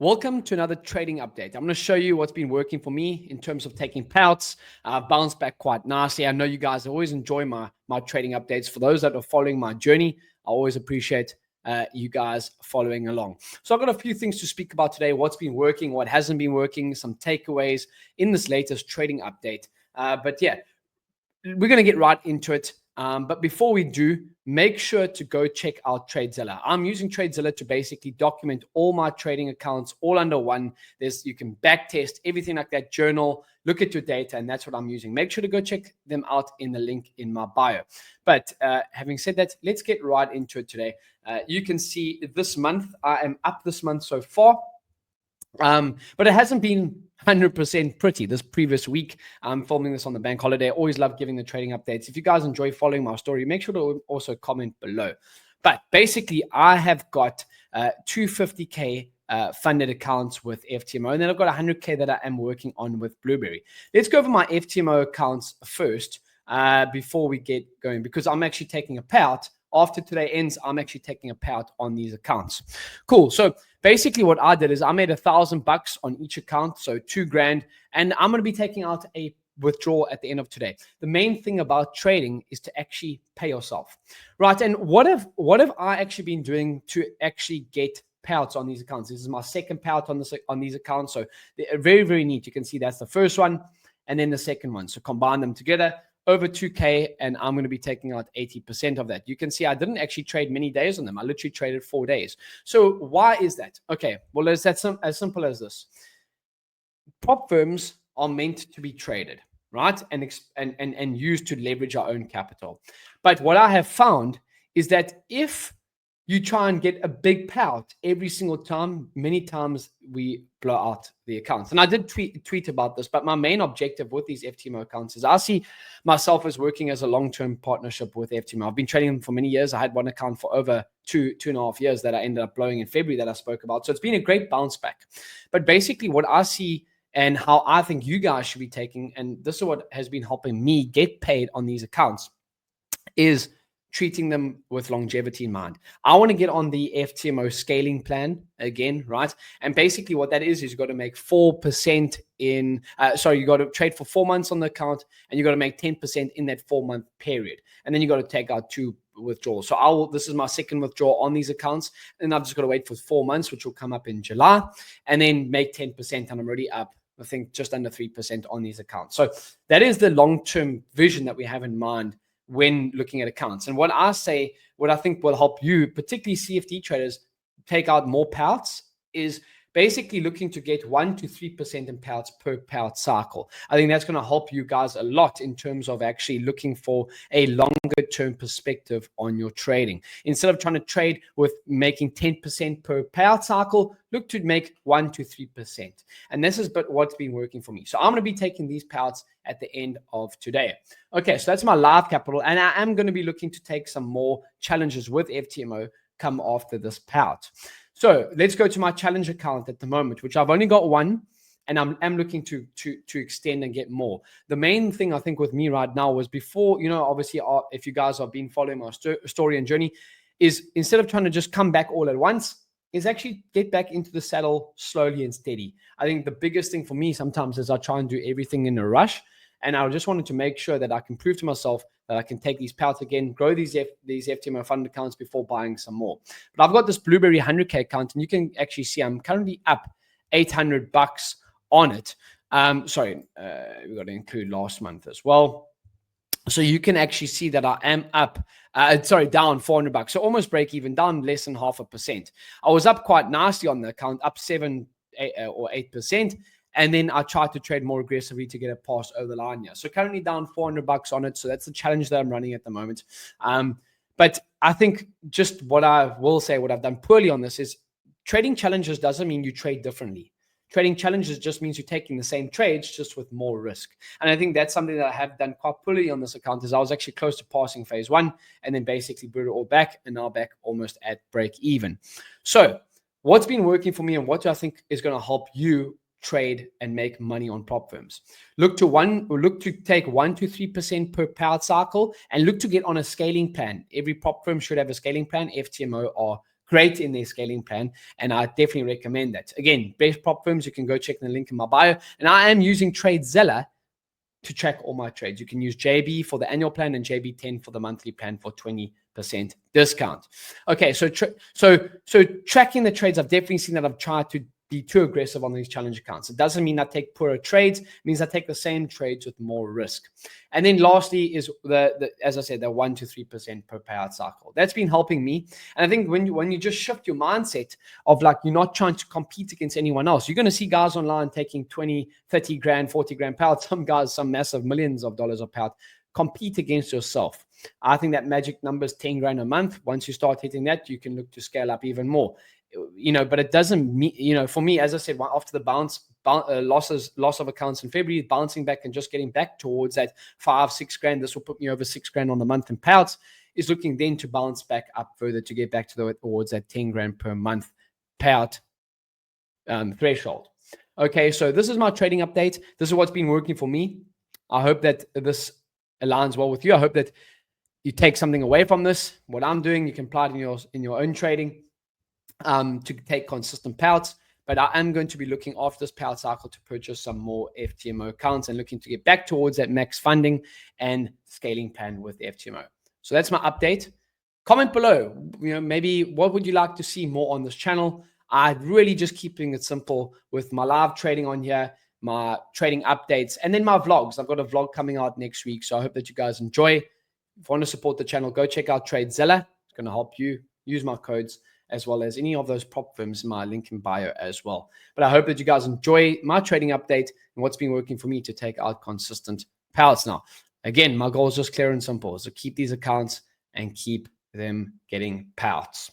Welcome to another trading update. I'm going to show you what's been working for me in terms of taking payouts. I've bounced back quite nicely. I know you guys always enjoy my trading updates. For those that are following my journey, I always appreciate you guys following along. So I've got a few things to speak about today, what's been working, what hasn't been working, some takeaways in this latest trading update. But yeah, we're going to get right into it. But before we do, make sure to go check out TradeZilla. I'm using TradeZilla to basically document all my trading accounts all under one. You can backtest everything like that, journal, look at your data, and that's what I'm using. Make sure to go check them out in the link in my bio. But having said that, let's get right into it today. You can see this month, I am up this month so far. But it hasn't been 100% pretty this previous week. I'm filming this on the bank holiday. I always love giving the trading updates. If you guys enjoy following my story, make sure to also comment below. But basically, I have got 250K funded accounts with FTMO, and then I've got 100K that I am working on with Blueberry. Let's go over my FTMO accounts first before we get going, because I'm actually taking a payout. After today ends, I'm actually taking a payout on these accounts. Cool. So basically what I did is I made $1,000 on each account, so $2,000, and I'm going to be taking out a withdrawal at the end of today. The main thing about trading is to actually pay yourself, right? And what have I actually been doing to actually get payouts on these accounts? This is my second payout on these accounts, so they're very, very neat. You can see that's the first one and then the second one. So combine them together, over 2K, and I'm going to be taking out 80% of that. You can see I didn't actually trade many days on them. I literally traded 4 days. So why is that? Okay, well, it's as simple as this. Prop firms are meant to be traded, right? And used to leverage our own capital. But what I have found is that if you try and get a big payout every single time, many times we blow out the accounts. And I did tweet about this, but my main objective with these FTMO accounts is I see myself as working as a long-term partnership with FTMO. I've been trading them for many years. I had one account for over two and a half years that I ended up blowing in February that I spoke about. So it's been a great bounce back. But basically what I see and how I think you guys should be taking, and this is what has been helping me get paid on these accounts, is treating them with longevity in mind. I want to get on the FTMO scaling plan again, right? And basically what that is you've got to make 4% in, you got to trade for 4 months on the account, and you got to make 10% in that 4-month period. And then you got to take out 2 withdrawals. So this is my second withdrawal on these accounts, and I've just got to wait for 4 months, which will come up in July, and then make 10%, and I'm already up, I think, just under 3% on these accounts. So that is the long-term vision that we have in mind when looking at accounts. And what I think will help you, particularly CFD traders, take out more payouts is basically looking to get 1 to 3% in payouts per payout cycle. I think that's going to help you guys a lot in terms of actually looking for a longer term perspective on your trading. Instead of trying to trade with making 10% per payout cycle, look to make 1 to 3%. And this is what's been working for me. So I'm going to be taking these payouts at the end of today. Okay, so that's my live capital. And I am going to be looking to take some more challenges with FTMO come after this payout. So let's go to my challenge account at the moment, which I've only got one, and I'm looking to extend and get more. The main thing I think with me right now was before, obviously, if you guys have been following my story and journey, is instead of trying to just come back all at once, is actually get back into the saddle slowly and steady. I think the biggest thing for me sometimes is I try and do everything in a rush, and I just wanted to make sure that I can prove to myself that I can take these payouts again, grow these FTMO fund accounts before buying some more. But I've got this Blueberry 100K account, and you can actually see I'm currently up $800 on it. We've got to include last month as well. So you can actually see that I am up, down $400. So almost break even, down less than 0.5%. I was up quite nicely on the account, up 7 or 8%. And then I tried to trade more aggressively to get it passed over the line here. So currently down $400 on it. So that's the challenge that I'm running at the moment. But I think just what I will say, what I've done poorly on this is trading challenges doesn't mean you trade differently. Trading challenges just means you're taking the same trades just with more risk. And I think that's something that I have done quite poorly on this account is I was actually close to passing phase 1 and then basically brought it all back and now back almost at break even. So what's been working for me and what I think is going to help you trade and make money on prop firms. Look to take 1 to 3% per payout cycle and look to get on a scaling plan. Every prop firm should have a scaling plan. FTMO are great in their scaling plan, and I definitely recommend that. Again, best prop firms, you can go check the link in my bio. And I am using TradeZilla to track all my trades. You can use JB for the annual plan and JB10 for the monthly plan for 20% discount. Okay, so tracking the trades, I've definitely seen that I've tried to be too aggressive on these challenge accounts. It doesn't mean I take poorer trades. It means I take the same trades with more risk. And then lastly is as I said, the 1 to 3% per payout cycle. That's been helping me. And I think when you just shift your mindset of like, you're not trying to compete against anyone else, you're going to see guys online taking 20, 30 grand, 40 grand payouts. Some guys, some massive millions of dollars of payout. Compete against yourself. I think that magic number is 10 grand a month. Once you start hitting that, you can look to scale up even more. But it doesn't mean, for me, as I said, after the loss of accounts in February, bouncing back and just getting back towards that 5-6 grand, this will put me over 6 grand on the month in payouts, is looking then to bounce back up further to get back towards that 10 grand per month payout threshold. Okay, so this is my trading update. This is what's been working for me. I hope that this aligns well with you. I hope that you take something away from this. What I'm doing, you can apply it in your own trading. To take consistent payouts, but I am going to be looking after this payout cycle to purchase some more FTMO accounts and looking to get back towards that max funding and scaling plan with FTMO. So that's my update. Comment below, maybe what would you like to see more on this channel? I'd really just keeping it simple with my live trading on here, my trading updates, and then my vlogs. I've got a vlog coming out next week, so I hope that you guys enjoy. If you want to support the channel, go check out TradeZilla. It's going to help you use my codes, as well as any of those prop firms in my link in bio as well. But I hope that you guys enjoy my trading update and what's been working for me to take out consistent payouts now. Again, my goal is just clear and simple, is to keep these accounts and keep them getting payouts.